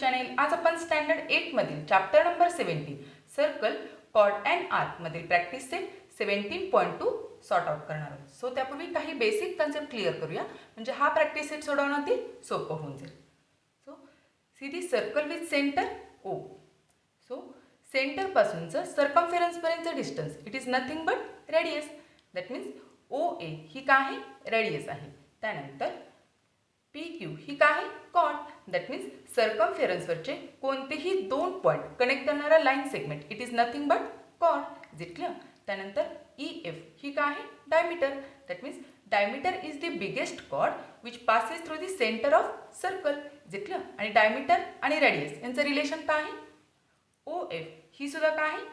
Channel. आज आपण standard 8 मधील chapter number 17 circle chord and arc मधील प्रॅक्टिस सेट 17.2 सॉर्ट आउट करणार आहोत. सो त्यापूर्वी काही बेसिक कन्सेप्ट क्लिअर करूया, म्हणजे हा प्रॅक्टिस सेट सोडवणं ते सोपं होऊन जाईल. So see the circle with centre O. So centre पासूनचं सर्कम्फरन्स पर्यंतचं distance it is nothing but radius. That means O A ही काय आहे, रेडियस आहे. त्यानंतर पी क्यू ही काय आहे, कॉर्ड. दॅट मीन्स सर्कम्फरन्सवरचे कोणतेही दोन पॉईंट कनेक्ट करणारा line segment it is nothing but chord. Is it clear? त्यानंतर ई एफ ही काय आहे, diameter. That means diameter is the biggest chord which passes through the centre of circle. Is it clear? आणि diameter आणि radius यांचं relation काय आहे, O F ही सुद्धा काय आहे,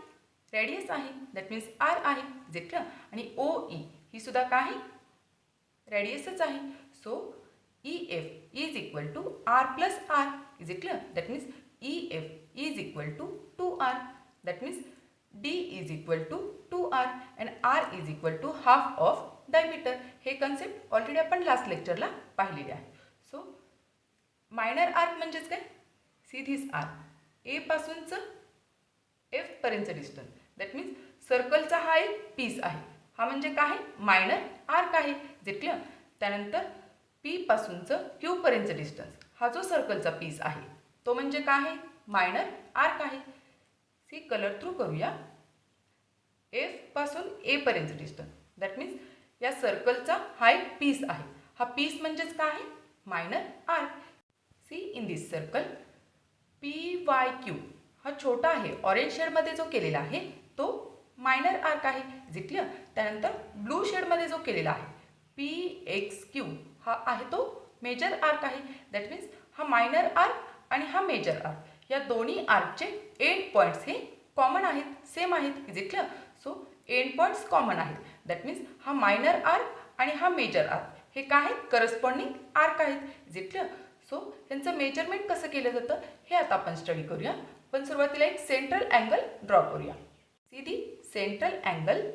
रेडियस आहे. दॅट मीन्स आर आहे. Is it clear? आणि ओ ई ही सुद्धा काय आहे, रेडियसच आहे. So EF is equal to R plus R. Is it clear? That means EF is equal to 2R. That means D is equal to 2R and R is equal to half of diameter. हे concept already आपण last लेक्चरला पाहिलेले आहे. So minor arc म्हणजेच काय, see this arc A पासूनचं F पर्यंतचं distance. That means सर्कलचा हा एक पीस आहे, हा म्हणजे काय, मायनर आर्क आहे. जे क्लिअर? त्यानंतर पी पासूनचं क्यू पर्यंतचं डिस्टन्स हा जो सर्कलचा पीस आहे तो म्हणजे काय आहे, मायनर आर्क आहे. सी कलर थ्रू करूया. एफ पासून ए पर्यंतचं डिस्टन्स. दॅट मीन्स या सर्कलचा हा एक पीस आहे, हा पीस म्हणजेच काय आहे, minor arc. See in this circle P Y Q हा छोटा आहे, ऑरेंज शेडमध्ये जो केलेला आहे तो मायनर आर्क आहे. जे क्लिअर? त्यानंतर ब्लू शेडमध्ये जो केलेला आहे पी एक्स क्यू हा आहे तो मेजर आर्क आहे. दॅट मीन्स हा मायनर आर्क आणि हा मेजर आर्क या दोन्ही आर्कचे एंड पॉईंट्स हे कॉमन आहेत, सेम आहेत. Is it clear? So and points common आहेत. दॅट मीन्स हा मायनर आर्क आणि हा मेजर आर्क हे काय आहेत, करस्पॉन्डिंग आर्क आहेत. Is it clear? सो त्यांचं मेजरमेंट कसं केलं जातं हे आता आपण स्टडी करूया. पण सुरुवातीला एक सेंट्रल अँगल ड्रॉ करूया. See the central angle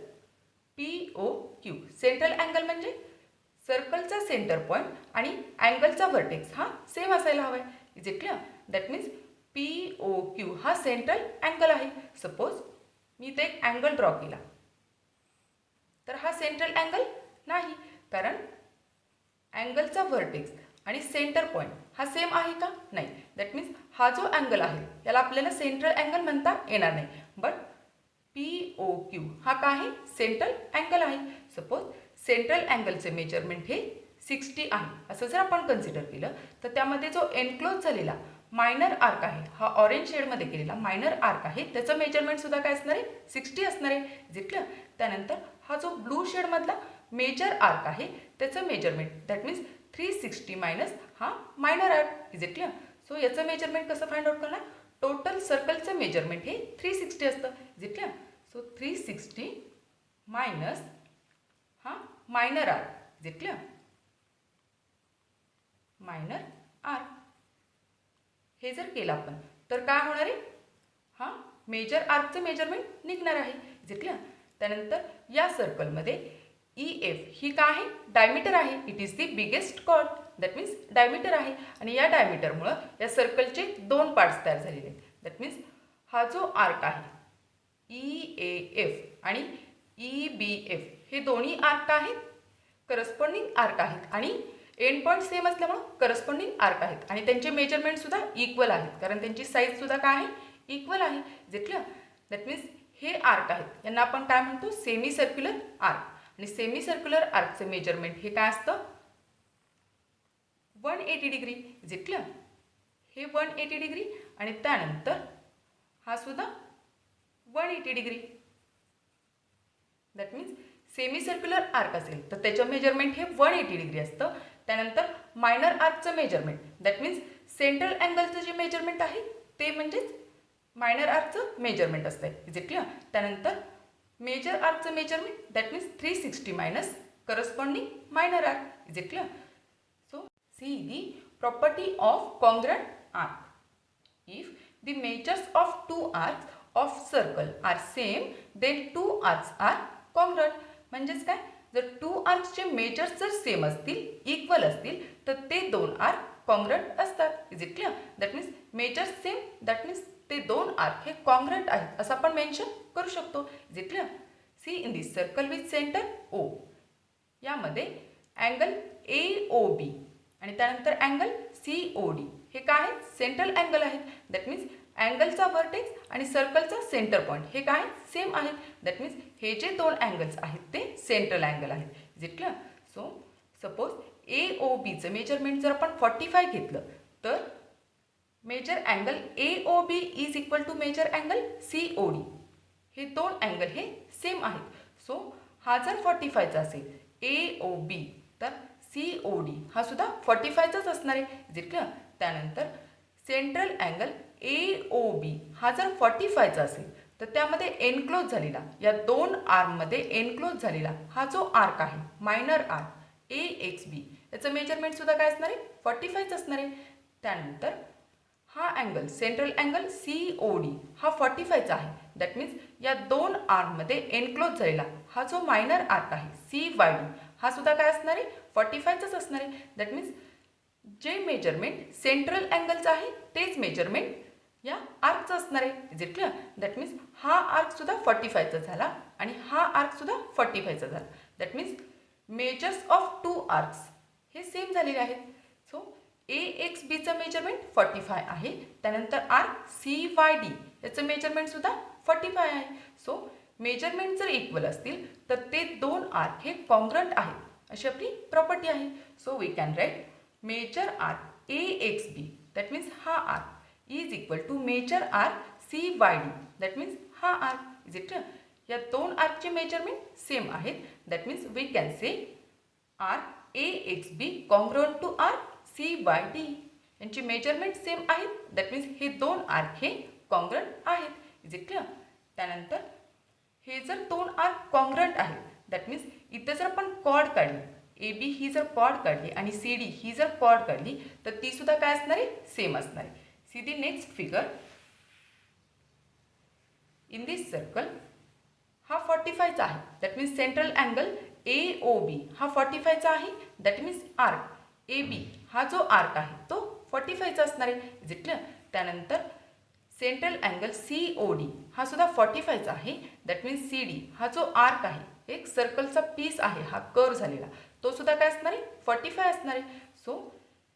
P O Q. Central angle म्हणजे सर्कलचा सेंटर पॉईंट आणि अँगलचा व्हर्टेक्स हा सेम असायला हवा आहे. Is it clear? That means P O Q हा सेंट्रल अँगल आहे. सपोज मी इथे एक अँगल ड्रॉ केला तर हा सेंट्रल अँगल नाही, कारण अँगलचा व्हर्टेक्स आणि सेंटर पॉईंट हा सेम आहे का, नाही. दॅट मीन्स हा जो अँगल आहे याला आपल्याला सेंट्रल अँगल म्हणता येणार नाही. बट पी ओ क्यू हा काय आहे, सेंट्रल अँगल आहे. सपोज सेंट्रल अँगलचे मेजरमेंट हे 60 आहे असं जर आपण कन्सिडर केलं तर त्यामध्ये जो एनक्लोज झालेला मायनर आर्क आहे, हा ऑरेंज शेडमध्ये केलेला मायनर आर्क आहे, त्याचं मेजरमेंट सुद्धा काय असणार आहे, 60 असणार आहे. Is it clear? त्यानंतर हा जो ब्लू शेडमधला मेजर आर्क आहे त्याचं मेजरमेंट दॅट मीन्स 360 मायनस हा minor arc. Is it clear? So याचं मेजरमेंट कसं फाइंड आउट करणार, टोटल सर्कलचं मेजरमेंट हे 360 असतं. Is it clear? So 360 minus हा minor arc. Is it clear? Minor arc हे जर केलं आपण तर काय होणार आहे, हा मेजर आर्कचं मेजरमेंट निघणार आहे. Is it clear? त्यानंतर या सर्कलमध्ये ई एफ ही काय आहे, डायमीटर आहे. It is the biggest chord. That means diameter आहे आणि या डायमीटरमुळं या सर्कलचे दोन पार्ट्स तयार झालेले आहेत. दॅट मीन्स हा जो आर्क आहे ई ए एफ आणि ई बी एफ हे दोन्ही आर्क आहेत, करस्पॉन्डिंग आर्क आहेत आणि एंड पॉईंट सेम असल्यामुळं करस्पॉन्डिंग आर्क आहेत आणि त्यांचे मेजरमेंट सुद्धा इक्वल आहेत, कारण त्यांची साईज सुद्धा काय आहे, इक्वल आहे. जे क्लिअर? दॅट मीन्स हे आर्क आहेत यांना आपण काय म्हणतो, सेमी सर्क्युलर आर्क. आणि सेमी सर्क्युलर आर्कचे मेजरमेंट हे काय असतं, 180 डिग्री. Is it clear? हे 180 डिग्री आणि त्यानंतर हा सुद्धा 180 degree. That means semi circular arc असेल तर त्याचं मेजरमेंट हे 180 डिग्री असतं. त्यानंतर मायनर आर्कचं मेजरमेंट दॅट मीन्स सेंट्रल अँगलचं जे मेजरमेंट आहे ते म्हणजेच मायनर आर्कचं मेजरमेंट असतं. Is it clear? त्यानंतर मेजर आर्कचं measurement that means 360 minus corresponding minor arc. Is it clear? So see the property of congruent arc. If the measures of two arcs of circle are same then to arcs are congruent. म्हणजेच काय, जर two आर्क्सचे measures जर same असतील, equal असतील तर ते दोन आर्क कॉन्ग्रंट असतात. Is it clear? That means measure same, that means ते दोन आर्क हे कॉन्ग्रंट आहेत असं आपण मेन्शन करू शकतो. Is it clear? See in this circle with centre O, यामध्ये अँगल AOB आणि त्यानंतर अँगल COD हे काय आहेत? सेंट्रल अँगल आहेत. दॅट मीन्स अँगलचा व्हर्टेक्स आणि सर्कलचा सेंटर पॉईंट हे काय सेम आहेत. दॅट मीन्स हे जे दोन अँगल्स आहेत ते सेंट्रल अँगल आहेत. Is it clear? So suppose AOBचं मेजरमेंट जर आपण 45 घेतलं तर major angle AOB is equal to major angle COD. हे दोन अँगल हे सेम आहेत. सो हा जर 45चा असेल AOB तर COD हा सुद्धा 45चाच असणार आहे. Is it clear? त्यानंतर सेंट्रल अँगल AOB हा जर 45चा असेल तर त्यामध्ये एनक्लोज झालेला, या दोन आर्ममध्ये एनक्लोज झालेला हा जो आर्क आहे मायनर आर्क AXB याचं मेजरमेंट सुद्धा काय असणार आहे? 45च असणार आहे. त्यानंतर हा अँगल सेंट्रल अँगल COD हा 45चा आहे. दॅट मीन्स या दोन आर्ममध्ये एनक्लोज झालेला हा जो मायनर आर्क आहे CYD हा सुद्धा काय असणार आहे? 45चाच असणार आहे. दॅट मीन्स जे मेजरमेंट सेंट्रल अँगलचं आहे तेच मेजरमेंट या आर्कचं असणार आहे. Is it clear? That means हा आर्क सुद्धा 45चा झाला आणि हा आर्क सुद्धा 45चा झाला. That means measures of two arcs हे सेम झालेले आहेत. सो AXBचं मेजरमेंट 45 आहे. त्यानंतर आर्क CYD याचं मेजरमेंट सुद्धा 45 आहे. सो मेजरमेंट जर इक्वल असतील तर ते दोन आर्क हे कॉन्ग्रंट आहेत अशी आपली प्रॉपर्टी आहे. So we can write major arc AXB that means हा arc is equal to major arc CYD that means हा आर्क. Is it clear? या दोन आर्कचे मेजरमेंट सेम आहेत. That means we can say arc AXB congruent to arc CYD यांची measurement same आहेत. That means हे दोन आर्क हे कॉन्ग्रंट आहेत. Is it clear? त्यानंतर हे जर दोन आर्क कॉन्ग्रंट आहेत दॅट मीन्स इथे जर आपण कॉर्ड काढली, AB ही जर कॉर्ड काढली आणि CD ही जर कॉर्ड काढली तर ती सुद्धा काय असणार आहे? सेम असणार आहे. See the next figure. In this circle हा 45चा आहे. That means central angle AOB हा 45चा आहे. दॅट मीन्स आर्क AB हा जो आर्क आहे तो 45चा असणार आहे. Is it clear? त्यानंतर सेंट्रल अँगल COD हा सुद्धा 45चा आहे. दॅट मीन्स CD हा जो आर्क आहे एक सर्कलचा पीस आहे हा कर्व झालेला तो सुद्धा काय असणार आहे? 45 असणार आहे. सो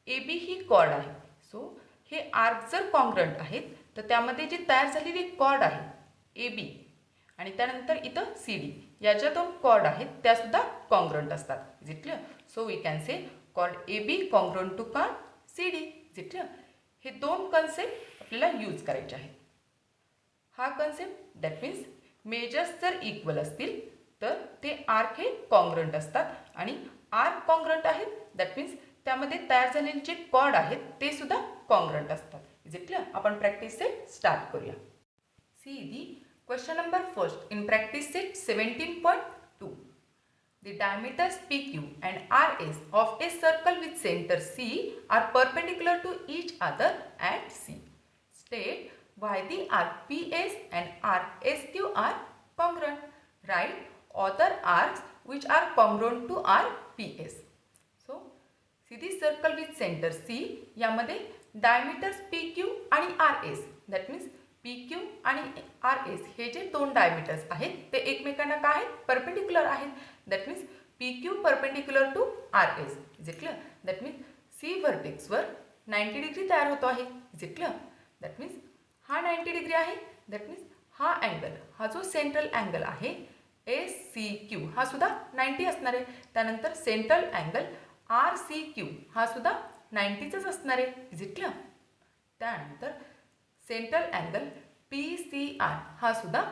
AB ही कॉर्ड आहे. सो हे आर्क जर कॉन्ग्रंट आहेत तर त्यामध्ये जी तयार झालेली कॉर्ड आहे AB आणि त्यानंतर इथं CD या ज्या दोन कॉर्ड आहेत त्या सुद्धा कॉन्ग्रंट असतात. Is it clear? So we can say chord AB congruent to chord CD. Is it clear? हे दोन कन्सेप्ट आपल्याला यूज करायचे आहेत. हा कन्सेप्ट दॅट मीन्स मेजर्स जर इक्वल असतील तर ते आर्क हे कॉन्ग्रंट असतात आणि आर्क कॉन्ग्रंट आहेत दॅट मीन्स त्यामध्ये तयार झालेले जे कॉर्ड आहेत ते सुद्धा कॉन्ग्रंट असतात. Is it clear? आपण प्रॅक्टिस सेट स्टार्ट करूया. See the question number first in practice set 17.2. The diameters PQ and RS of a circle with center C are perpendicular to each other at C. State why the arc PS and arc SQ are congruent. Write other arcs which are congruent to arc PS. So, see the circle with center C. यामध्ये diameters PQ आणि RS. That means PQ आणि RS हे जे दोन diameters आहेत ते एकमेकांना काय आहेत? परपेंडिक्युलर आहेत. That means PQ perpendicular to RS. Is it clear? That means C व्हर्टेक्सवर 90 डिग्री तयार होतो आहे. Is it clear? That means हा 90 डिग्री आहे. दॅट मीन्स हा अँगल हा जो सेंट्रल अँगल आहे SCQ हा सुद्धा 90 असणार आहे. त्यानंतर सेंट्रल अँगल RCQ हा सुद्धा 90चाच असणार आहे. Is it clear? त्यानंतर सेंट्रल अँगल PCR हा सुद्धा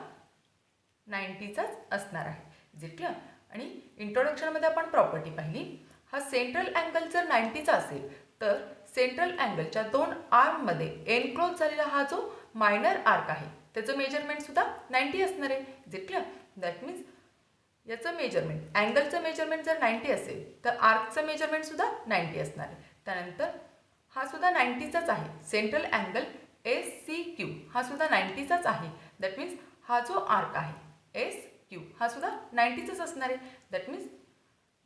90चाच असणार आहे. Is it clear? आणि इंट्रोडक्शनमध्ये आपण प्रॉपर्टी पाहिली. हा सेंट्रल अँगल जर 90चा असेल तर सेंट्रल अँगलच्या दोन आर्ममध्ये एनक्लोज झालेला हा जो मायनर आर्क आहे त्याचं मेजरमेंट सुद्धा 90 असणार आहे. Is it clear? That means याचं मेजरमेंट अँगलचं मेजरमेंट जर 90 असेल तर आर्कचं मेजरमेंट सुद्धा 90 असणार आहे. त्यानंतर हा सुद्धा 90चाच आहे. सेंट्रल अँगल SCQ हा सुद्धा 90चाच आहे. दॅट मीन्स हा जो आर्क आहे SQ हा सुद्धा 90चाच असणार आहे. दॅट मीन्स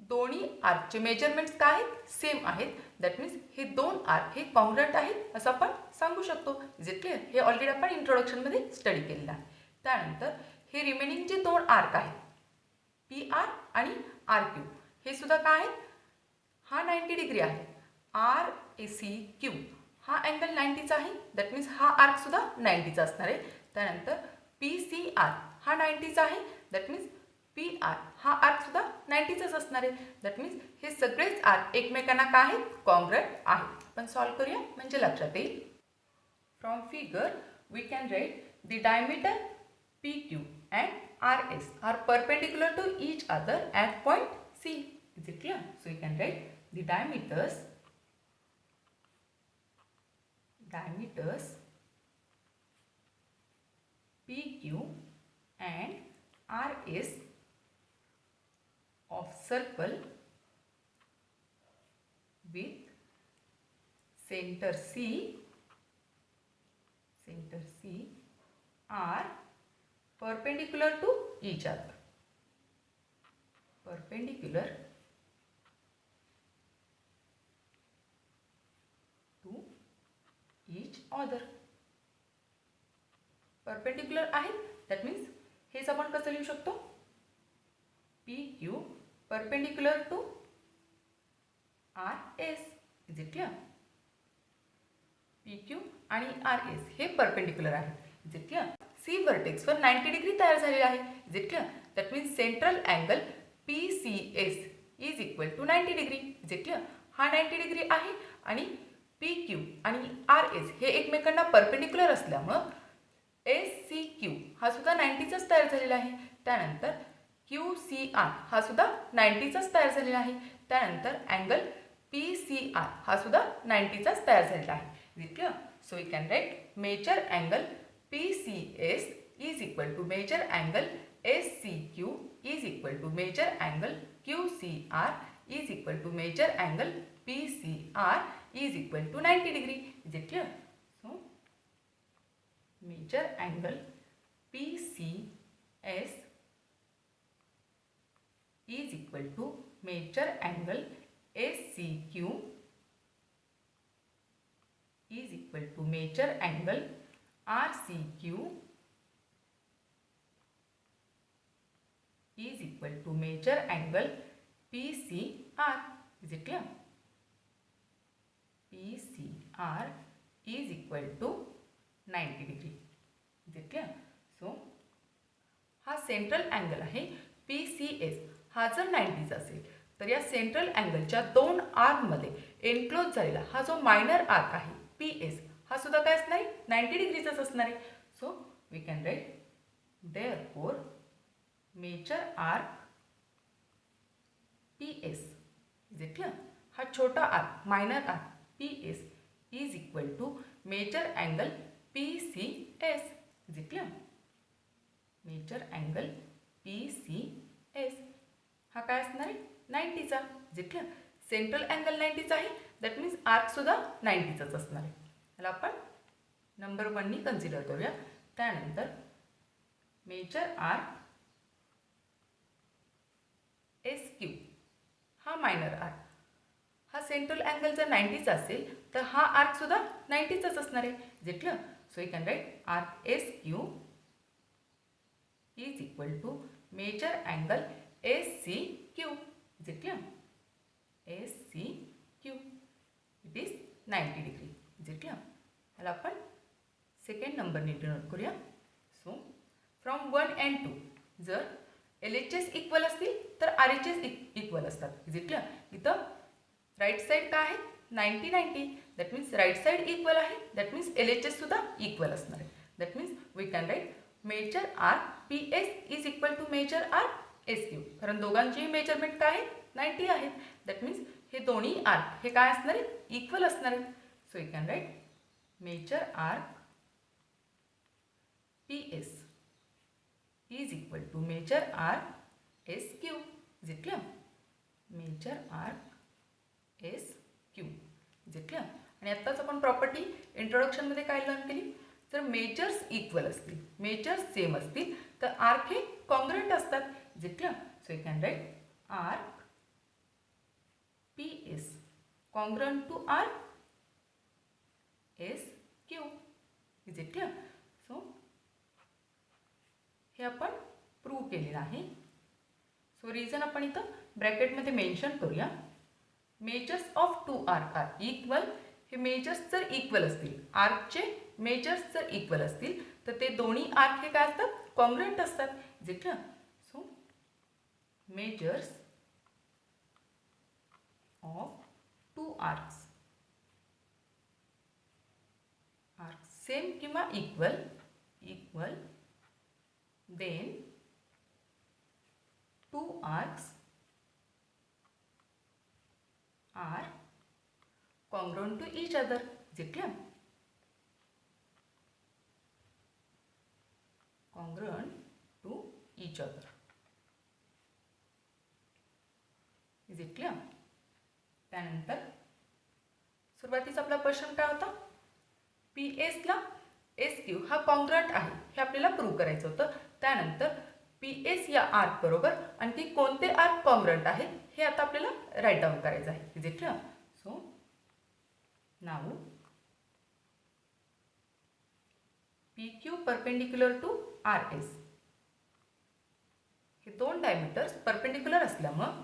दोन्ही आर्कचे मेजरमेंट्स काय आहेत सेम आहेत. दॅट मीन्स हे दोन आर्क हे कॉन्ग्रंट आहेत असं आपण सांगू शकतो. Is it clear? हे ऑलरेडी आपण इंट्रोडक्शनमध्ये स्टडी केलेलं आहे. त्यानंतर हे रिमेनिंग जे दोन आर्क आहेत पी आर आणि आर क्यू हे सुद्धा काय आहेत, हा 90 डिग्री आहे. आर ए सी क्यू हा अँगल 90चा आहे. दॅट मीन्स हा आर्क सुद्धा 90चा असणार आहे. त्यानंतर पी सी आर हा 90चा आहे. दॅट मीन्स पी आर हा आर्क सुद्धा 90चाच असणार आहे. दॅट मीन्स हे सगळेच आर्क एकमेकांना काय आहेत कॉन्ग्रंट आहेत. आपण सॉल्व्ह करूया म्हणजे लक्षात येईल. From figure we can write the diameter P Q and R S are perpendicular to each other at point C. Is it clear? So you can write the diameters PQ and RS of circle with center C are perpendicular to each other. Perpendicular to each other. Perpendicular आहे. That means हेच आपण कसं लिहू शकतो, P Q perpendicular to R S. Is it clear? P Q आणि R S हे perpendicular आहे. Is it clear? See व्हर्टेक्सवर 90 डिग्री तयार झालेला आहे. Is it clear? That means central angle P C S is equal to 90 degree. Is it clear? हा 90 degree आहे आणि पी क्यू आणि आर एस हे एकमेकांना परपेंडिक्युलर असल्यामुळं एस सी क्यू हा सुद्धा 90चाच तयार झालेला आहे. त्यानंतर क्यू सी आर हा सुद्धा 90चाच तयार झालेला आहे. त्यानंतर अँगल पी सी आर हा सुद्धा 90चाच तयार झालेला आहे. Is it clear? So you can write major angle P C S is equal to major angle S C Q is equal to major angle Q C R is equal to major angle P C R is equal to 90 degree. Is it clear? So, measure angle PCS is equal to measure angle SCQ is equal to measure angle RCQ is equal to measure angle PCR. Is it clear? PCR is equal to 90 degree. Is it clear? So, हा central angle आहे PCS हा जर 90 असेल तर या central अँगलच्या दोन आर्कमध्ये enclose झालेला हा जो मायनर आर्क आहे PS हा सुद्धा काय असणार आहे 90 डिग्रीचाच असणार आहे. So we can write therefore measure arc PS. Is it clear? हा छोटा arc minor arc PS is equal to major angle PCS. Is it clear? Major angle PCS हा काय असणार आहे 90चा. Is it clear? Central angle 90चा आहे. That means arc सुद्धा 90चाच असणार आहे. त्याला आपण नंबर 1 नी कन्सिडर करूया. त्यानंतर मेजर आर्क SQ हा मायनर आर्क हा सेंट्रल अँगल जर 90चा असेल तर हा आर्क सुद्धा 90चाच असणार आहे. Is it clear? So you can write arc S Q is equal to major angle S C Q. Is it clear? S C Q it is 90 degree. Is it clear? त्याला आपण second नंबरने denote करूया. So from 1 and 2 जर LHS equal असतील तर RHS equal असतात. Is it clear? इथं right side काय आहे 90-90. That means right side equal आहे. दॅट मीन्स LHS सुद्धा इक्वल असणार आहे. That means we can write major arc PS is equal to major arc SQ. कारण दोघांचीही मेजरमेंट काय आहे 90 आहेत. दॅट मीन्स हे दोन्ही आर्क हे काय असणार आहेत इक्वल असणार आहेत. So you can write major arc PS is equal to measure arc SQ. Is it clear? Measure arc SQ. Is it clear? आणि आत्ताच आपण प्रॉपर्टी इंट्रोडक्शनमध्ये काय लर्न केली, जर मेजर्स इक्वल असतील मेजर्स सेम असतील तर आर्क हे कॉन्ग्रंट असतात. Is it clear? So you can write arc PS congruent to R S Q. Is it clear? So हे आपण प्रूव्ह केलेलं आहे. सो रिझन आपण इथं ब्रॅकेटमध्ये मेन्शन करूया. Measures of two arc are equal. हे मेजर्स जर इक्वल असतील, आर्कचे मेजर्स जर इक्वल असतील तर ते दोन्ही आर्क हे काय असतात? कॉन्ग्रुएंट असतात. Is it clear? So measures of two arcs same किंवा equal then two arcs are congruent to each other. Is it clear? Congruent to each other. Is it clear? त्यानंतर सुरुवातीचा आपला प्रश्न काय होता? PS ला SQ हा कॉन्ग्रुएंट आहे हे आपल्याला प्रूव्ह करायचं होतं. त्यानंतर PS या आर्क बरोबर आणखी कोणते आर्क कॉन्ग्रुएंट आहे हे आता आपल्याला राईट डाऊन करायचं आहे. Is it clear? So now PQ perpendicular to RS. हे दोन डायमीटर्स परपेंडिक्युलर असल्यामुळं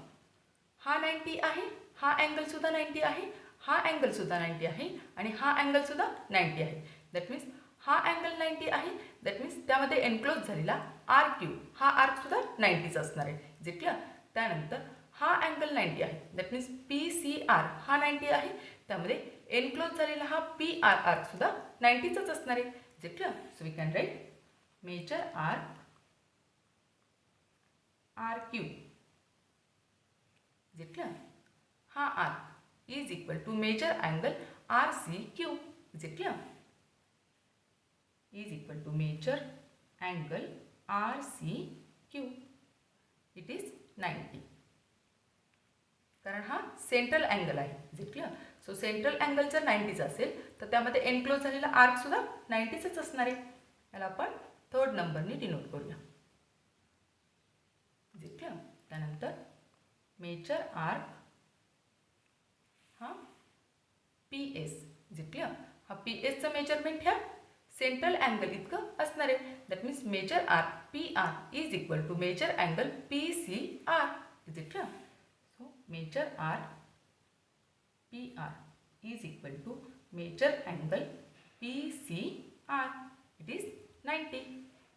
हा 90 आहे, हा अँगल सुद्धा 90 आहे, हा अँगल सुद्धा 90 आहे आणि हा अँगल सुद्धा 90 आहे. दॅट मीन्स हा अँगल 90 आहे. दॅट मीन्स त्यामध्ये एनक्लोज झालेला RQ हा आर्क सुद्धा 90च असणार आहे. Is it clear? त्यानंतर हा अँगल 90 आहे. दॅट मीन्स PCR हा 90 आहे. त्यामध्ये एनक्लोज झालेला हा PR आर्क सुद्धा 90च असणार आहे. Is it clear? So we can write major arc RQ. Is it clear? हा arc is equal to major angle RCQ. Is it clear? is equal to measure angle RCQ. It is 90. कारण हा central angle आहे. Is it clear? So central angle जर 90 असेल तर त्यामध्ये enclose झालेला arc सुद्धा 90च असणार आहे. याला आपण थर्ड नंबरने डिनोट करूया. Is it clear? त्यानंतर मेजर आर्क हा PS. Is it clear? हा PSचं मेजरमेंट ह्या सेंट्रल अँगल इतकं असणार आहे. That means measure arc PR is equal to major angle PCR. Is it clear? So measure arc PR is equal to major angle PCR. It is 90.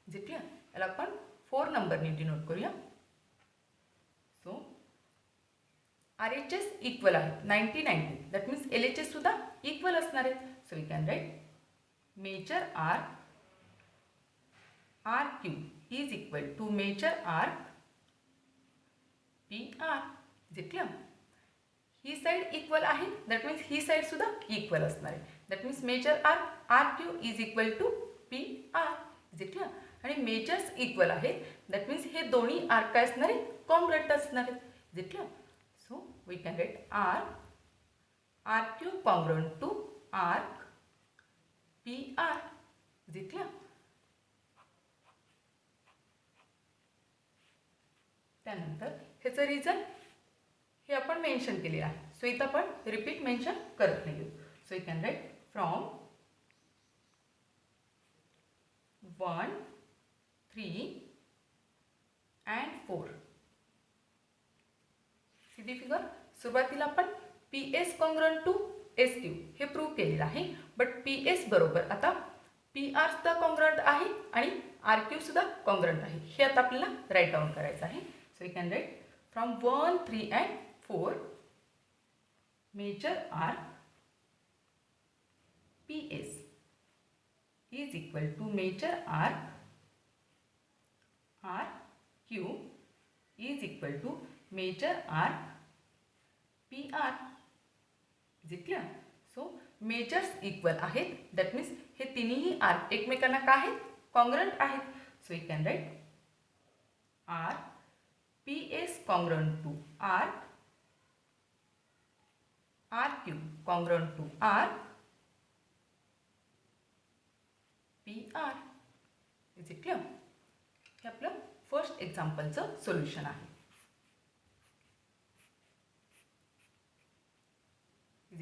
Is it clear? याला आपण 4 नंबरने denote करूया. So RHS equal आहे 90-90. That means LHS सुद्धा equal असणार आहे. So we can write major arc RQ is equal to measure arc PR. Is it clear? ही side equal आहे. दॅट मीन्स ही साईड सुद्धा इक्वल असणार आहे. That means measure arc RQ is equal to PR. Is it clear? आणि measures equal आहेत. That means हे दोन्ही आर्क काय असणार आहे? कॉन्ग्रुएंट असणार आहेत. Is it clear? So we can write RQ congruent to arc PR. Is it clear? त्यानंतर ह्याचं रिझन हे आपण मेन्शन केले आहे. सो इथं आपण रिपीट मेन्शन करत नाही. So you can write from 1, 3 and 4. See the figure. सुरुवातीला आपण PS कॉन्ग्रुएंट टू SQ हे प्रूव्ह केलेलं आहे. बट PS बरोबर आता PR सुद्धा कॉन्ग्रुएंट आहे आणि RQ सुद्धा कॉन्ग्रुएंट आहे. हे आता आपल्याला राईट डाऊन करायचं आहे. So you can write from 1, 3 and 4 measure arc PS is equal to measure arc RQ is equal to measure arc PR. Is it clear? So measures equal आहेत. That means हे तिन्ही arc एकमेकांना काय आहेत? Congruent आहेत. So you can write arc PS congruent to arc RQ congruent to arc PR. Is it clear? हे आपलं first एक्झाम्पलचं सोल्युशन आहे.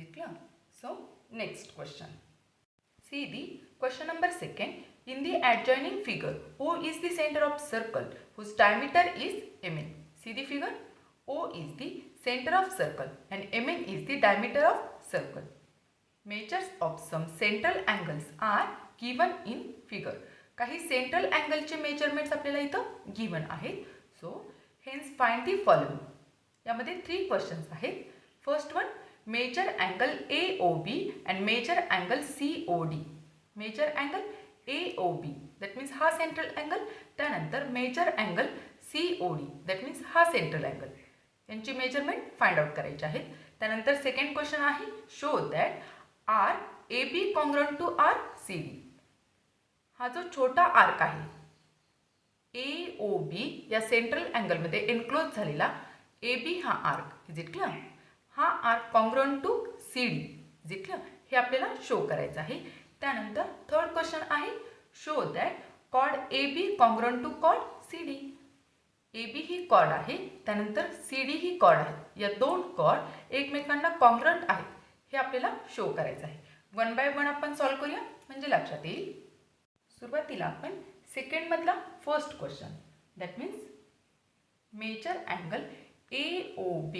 it clear? So next question. See the question number 2nd. In the adjoining figure, O is the center of circle whose diameter is Mn. See the figure? O is the center of circle and Mn is the diameter of circle. Measures of some central angles are given in figure. काही central अँगलचे measurements आपल्याला इथं given आहेत. So hence find the following. यामध्ये 3 questions आहेत. First one, measure angle AOB and measure angle COD. Measure angle AOB that means हा central angle, त्यानंतर measure angle COD that means हा सेंट्रल अँगल, यांची measurement find out करायची आहेत. त्यानंतर second question आहे, show that RAB congruent to RCD. हा जो छोटा आर्क आहे AOB या सेंट्रल अँगलमध्ये एनक्लोज झालेला AB हा आर्क, इज इट क्लियर? हा arc congruent to CD, is it clear? हे आपल्याला शो करायचं आहे. त्यानंतर थर्ड क्वेश्चन आहे, show that chord AB congruent to chord CD. AB ही कॉर्ड आहे, त्यानंतर CD ही कॉर्ड आहे. या दोन कॉर्ड एकमेकांना कॉन्ग्रुएंट आहेत हे आपल्याला शो करायचं आहे. वन बाय वन आपण सॉल्व करूया म्हणजे लक्षात येईल. सुरुवातीला आपण सेकंड मधला first question that means measure angle AOB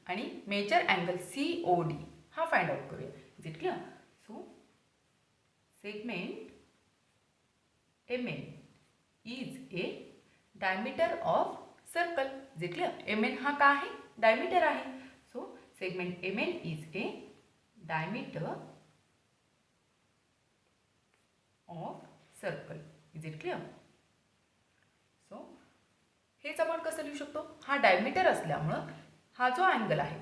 आणि मेजर अँगल COD हा फाइंड आउट करूया. Is it clear? So segment MN is a diameter of circle. Is it clear? MN हा काय आहे? डायमीटर आहे. So segment MN is a diameter of circle. Is it clear? So हेच आपण कसं लिहू शकतो? हा डायमीटर असल्यामुळं हा जो अँगल आहे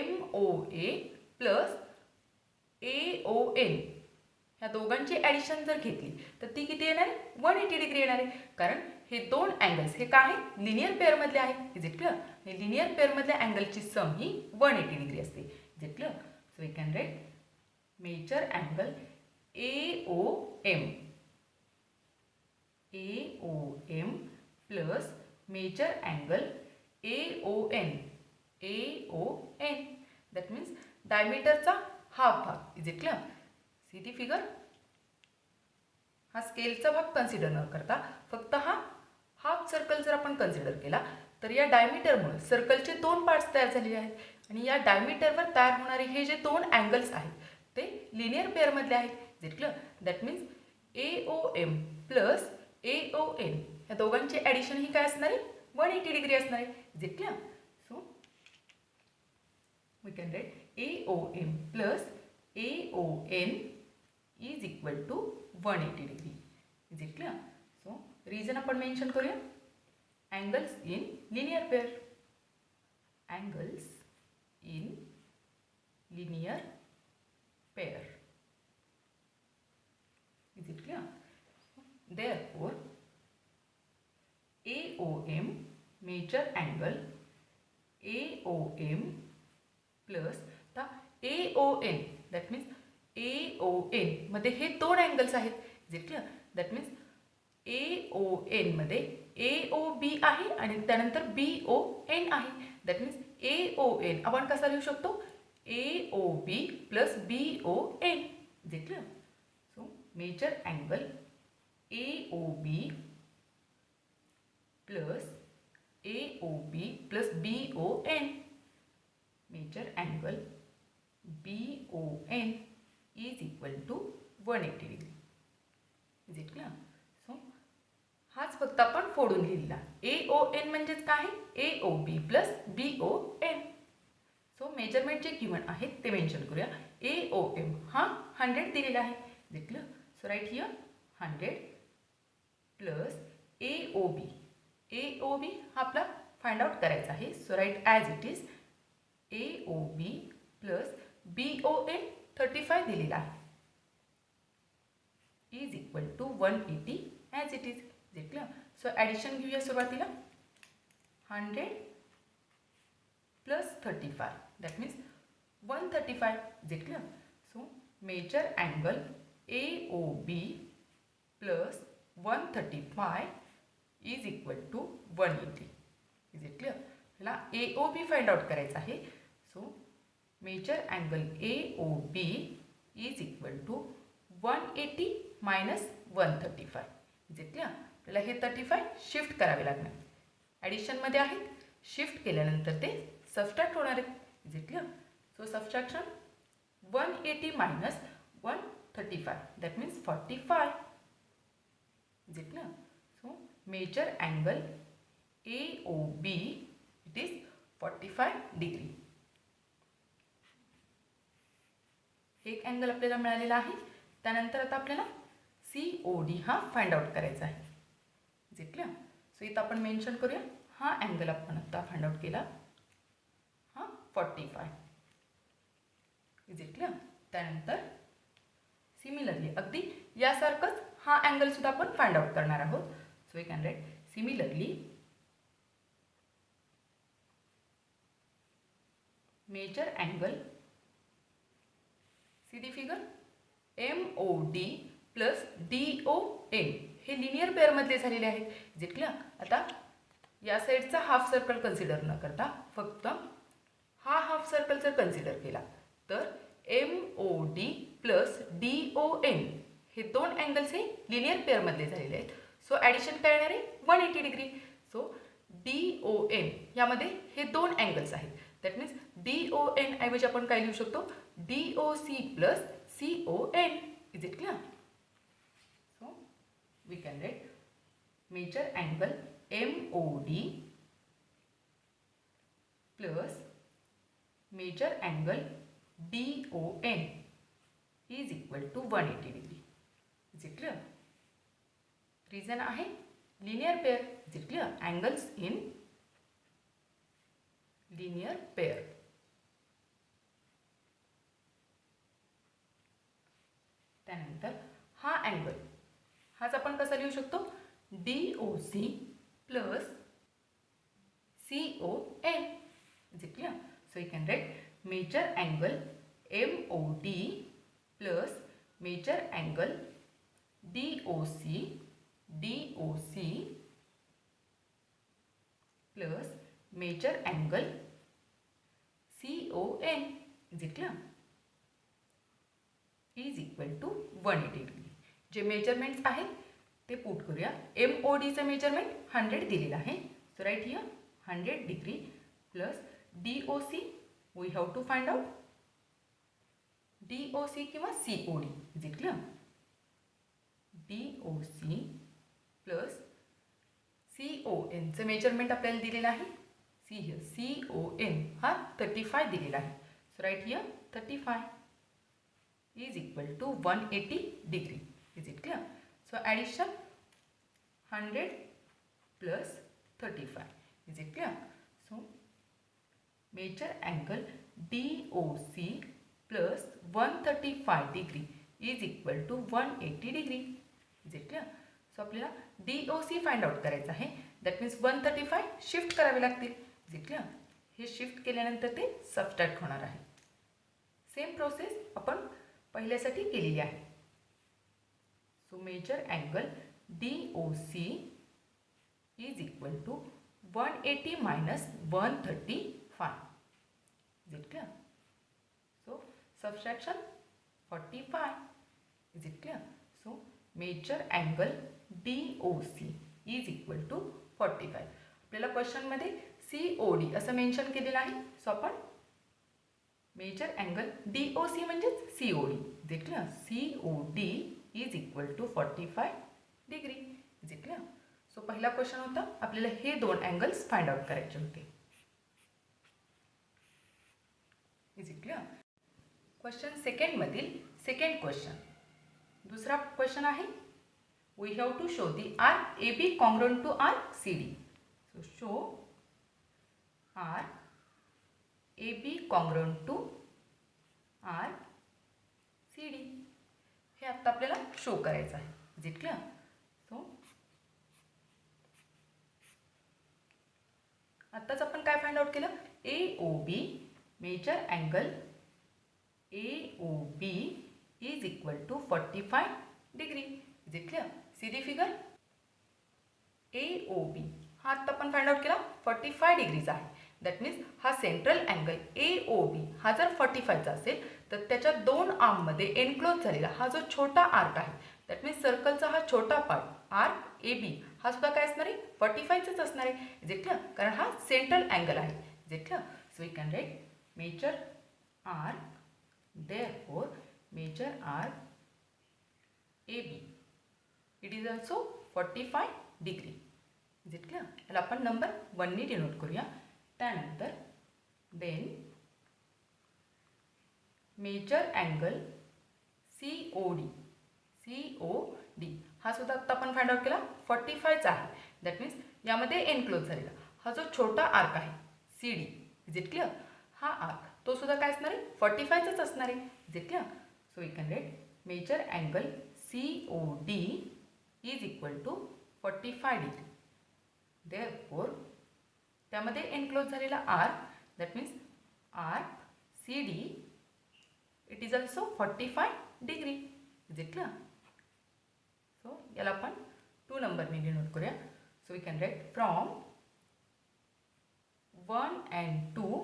MOA प्लस AON ह्या दोघांची ॲडिशन जर घेतली तर ती किती येणार आहे? 180 डिग्री येणार आहे. कारण हे दोन अँगल्स हे काय आहेत? लिनियर पेअरमधले आहेत. Is it clear? हे लिनियर पेअरमधल्या अँगलची सम ही 180 डिग्री असते. Is it clear? So we can write major angle AOM plus major angle AON that means डायमीटरचा हाफ भाग. Is it clear? See the figure. हा स्केलचा भाग कन्सिडर न करता फक्त हा हाफ सर्कल जर आपण कन्सिडर केला तर या डायमीटरमुळे सर्कलचे दोन पार्ट्स तयार झालेले आहेत आणि या डायमीटरवर तयार होणारे हे जे दोन अँगल्स आहेत ते लिनियर पेअरमधले आहेत. Is it clear? That means AOM plus AON या दोघांची ॲडिशन ही काय असणार आहे? 180 डिग्री असणार आहे. Is it clear? So we can write AOM plus AON is equal to 180 degree. Is it clear? So reason आपण मेन्शन करूया. Angles in linear pair. Angles in linear pair. Is it clear? Therefore, AOM major angle AOM plus the AON that means AON मध्ये हे दोन angles आहेत. Is it clear? That means AON मध्ये AOB आहे आणि त्यानंतर BON आहे. That means AON आपण कसा लिहू शकतो? AOB plus BON. Is it clear? So major angle AOB plus BON. Major angle BON is equal to 180 degree. Is it clear? So हाच फक्त आपण फोडून लिहिला. AON म्हणजेच काय? AOB plus BON. So measurement जे गिवन आहेत ते मेन्शन करूया. AOM हा 100 दिलेला आहे. Is it clear? So right here 100 plus AOB. AOB हा आपला फाइंड आउट करायचा आहे. So write as it is AOB plus BON 35 दिलेला आहे. Is equal to 180 as it is. Is it clear? So addition घेऊया सुरुवातीला. 100 plus 35 that means 135. Is it clear? So measure angle AOB plus 135 is equal to 180. Is it clear? ह्याला AOB find out करायचं आहे. So measure angle AOB is equal to 180 minus 135. Is it clear? आपल्याला हे 35 shift करावे लागणार. ॲडिशनमध्ये आहेत, shift केल्यानंतर ते सबस्ट्रॅक्ट होणार आहेत. Is it clear? So subtraction 180 minus 135, that means 45. Is it clear? So measure angle AOB it is 45 degree. एक अँगल आपल्याला मिळालेला आहे. त्यानंतर आता आपल्याला COD हा फाइंड आउट करायचा आहे. Is it clear? सो इथं आपण मेन्शन करूया, हा अँगल आपण आता फाइंड आउट केला, हा 45. Is it clear? त्यानंतर सिमिलरली अगदी यासारखंच हा अँगल सुद्धा आपण फाइंड आउट करणार आहोत. So we can write similarly measure angle, see the figure, MOD plus DON हे लिनियर पेअरमधले झालेले आहेत. Is it clear? आता या साईडचा हाफ सर्कल कन्सिडर न करता फक्त हा हाफ सर्कल जर कन्सिडर केला तर MOD प्लस DON हे दोन अँगल्स हे लिनियर पेअरमधले झालेले आहेत. सो ॲडिशन काय येणार आहे? 180 डिग्री. सो DON यामध्ये हे दोन अँगल्स आहेत. दॅट मीन्स DON ऐवजी आपण काय लिहू शकतो? DOC plus CON. Is it clear? So we can write major angle MOD plus major angle DON is equal to 180 degree. Is it clear? Reason आहे linear pair. Is it clear? Angles in linear pair. त्यानंतर हा angle हाच आपण कसा लिहू शकतो? DOC plus CON. Is it clear? So you can write major angle MOD plus major angle DOC plus major angle CON. Is it clear? Is equal to 180 degree. जे measurements आहेत ते पुट करूया. MODचं मेजरमेंट 100 दिलेलं आहे. So right here 100 degree plus DOC we have to find out DOC किंवा COD. Is it clear? DOC plus CONचं measurement आपल्याला दिलेलं आहे. सी हिअर CON हा 35 दिलेला आहे. So right here 35 is equal to 180 degree. Is it clear? So addition 100 plus 35. Is it clear? So major angle DOC plus 135 degree is equal to 180 degree. Is it clear? So आपल्याला DOC find out करायचं आहे. That means 135 shift करावे लागतील. Is it clear? हे shift केल्यानंतर ते subtract होणार आहे. सेम प्रोसेस आपण पहिल्यासाठी केलेली आहे. So measure angle DOC is equal to 180 minus 135. Is it clear? So subtraction 45. Is it clear? So measure angle DOC is equal to 45. आपल्याला क्वेश्चनमध्ये COD असं मेन्शन केलेलं आहे. सो आपण मेजर अँगल DOC म्हणजेच COD. Is it clear? COD is equal to 45 degree. Is it clear? So पहिला question होता आपल्याला हे दोन अँगल्स फाइंड आउट करायचे होते. Is it clear? क्वेश्चन सेकंडमधील सेकंड क्वेश्चन. दुसरा क्वेश्चन आहे we have to show the arc AB congruent to arc CD. So show arc AB congruent to arc CD. हे आता आपल्याला शो करायचं आहे. Is it clear? सो आत्ताच आपण काय फाइंड आउट केलं? AOB measure angle AOB is equal to 45 degree. Is it clear? See the figure. AOB हा आत्ता आपण फाइंड आउट केला 45 डिग्रीचा आहे. दॅट मीन्स हा सेंट्रल अँगल AOB हा जर 45चा असेल तर त्याच्या दोन आर्ममध्ये एनक्लोज झालेला हा जो छोटा आर्क आहे, दॅट मीन्स सर्कलचा हा छोटा पार्ट आर्क AB हा सुद्धा काय असणार आहे 45चाच असणार आहे. Is it clear? कारण हा सेंट्रल अँगल आहे. Is it clear? So we can write major arc, therefore measure arc AB, it is also 45 degree. Is it clear? याला आपण नंबर 1 ने डिनोट करूया. त्यानंतर then measure angle COD, COD हा सुद्धा आता आपण फाइंड आउट केला 45चा आहे. दॅट मीन्स यामध्ये एनक्लोज झालेला हा जो छोटा आर्क आहे CD. Is it clear? हा आर्क तो सुद्धा काय असणार आहे 45चाच असणार आहे. Is it clear? So we can write major angle COD is equal to 45 degree. Therefore त्यामध्ये एनक्लोज झालेला arc, that means arc CD it is also 45 degree. Is it clear? So याला आपण 2 नंबरने डिनोट करूया. So we can write from 1 and 2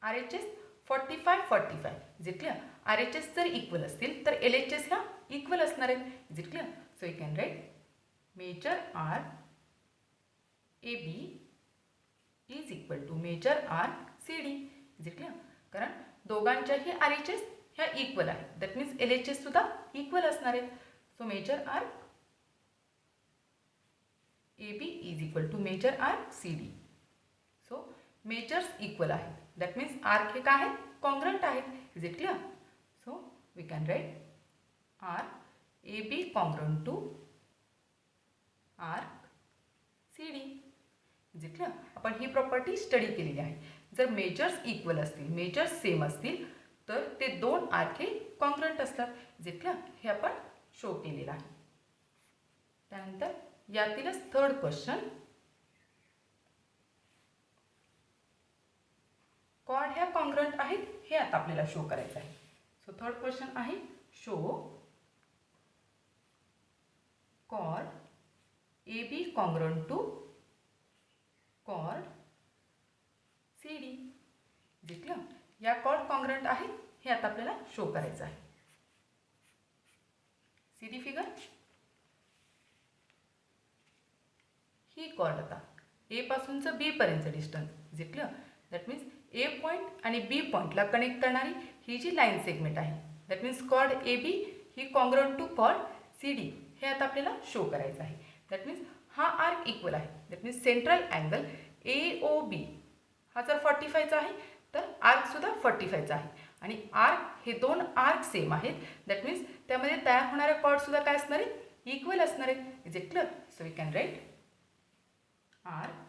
RHS 45 45. Is it clear? RHS जर equal असतील तर LHS ह्या इक्वल असणार आहेत. Is it clear? So you can write major arc AB is equal to major arc CD. Is it clear? कारण दोघांच्याही RHS ह्या equal आहेत. दॅट मीन्स LHS सुद्धा इक्वल असणार आहेत. So measure arc AB is equal to major arc CD. So measures equal आहेत. That means arc हे काय आहेत कॉन्ग्रंट आहेत. Is it clear? So we can write arc AB congruent to arc CD. Is it clear? आपण ही property study केलेली आहे. जर मेजर्स इक्वल असतील, मेजर्स सेम असतील तर ते दोन आर्क हे कॉन्ग्रंट असतात. Is it clear? हे आपण शो केलेलं आहे. त्यानंतर यातीलच थर्ड क्वेश्चन, कॉर्ड ह्या कॉन्ग्रंट आहेत हे आता आपल्याला शो करायचं आहे. सो थर्ड क्वेश्चन आहे show chord AB congruent to chord CD. Is it clear? या कॉर्ड कॉन्ग्रंट आहेत हे आता आपल्याला शो करायचं आहे. CD फिगर ही कॉर्ड आता A पासूनचं B पर्यंतचं distance. Is it clear? That means A point आणि B पॉईंटला कनेक्ट करणारी ही जी लाईन सेगमेंट आहे, दॅट मीन्स कॉर्ड AB ही कॉन्ग्रंट टू कॉर्ड CD हे आता आपल्याला शो करायचं आहे. दॅट मीन्स हा आर्क इक्वल आहे. That means central angle AOB हा जर 45चा आहे तर आर्क सुद्धा 45चा आहे. आणि आर्क हे दोन आर्क सेम आहेत. दॅट मीन्स त्यामध्ये तयार होणारे कॉर्ड सुद्धा काय असणार आहेत इक्वल असणार आहेत. Is it clear? So we can write arc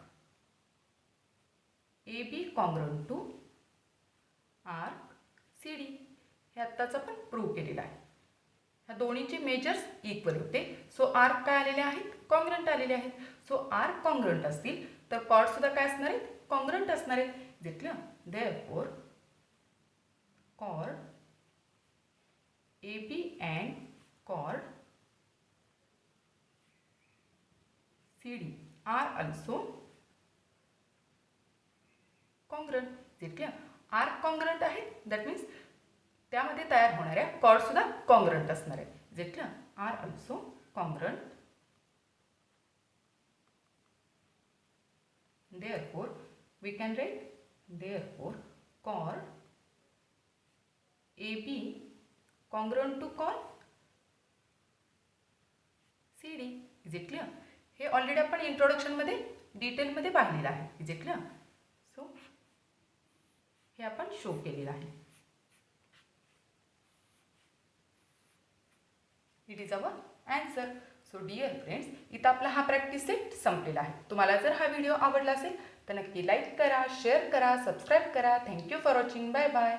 AB congruent to arc CD. हे आत्ताच आपण प्रूव्ह केलेलं आहे. ह्या दोन्हीचे मेजर्स इक्वल होते. सो आर्क काय आलेले आहेत कॉन्ग्रंट आलेले आहेत. सो आर्क कॉन्ग्रंट असतील तर कॉर्ड सुद्धा काय असणार आहेत कॉन्ग्रंट असणार आहेत. Is it clear? Therefore chord AB and chord CD are also congruent. Is it clear? Arc congruent आहे. दॅट मीन्स त्यामध्ये तयार होणाऱ्या कॉर्ड सुद्धा कॉन्ग्रंट असणार आहे. Is it clear? Are also congruent. Therefore we can write therefore chord AB congruent to chord CD. Is it clear? हे already आपण introduction मध्ये डिटेलमध्ये पाहिलेलं आहे. Is it clear? सो हे आपण शो केलेलं आहे. It is our answer. So dear friends, इथं आपला हा प्रॅक्टिस सेट संपलेला आहे. तुम्हाला जर हा व्हिडिओ आवडला असेल तर नक्की लाईक करा, शेअर करा, सबस्क्राईब करा. Thank you for watching. Bye bye.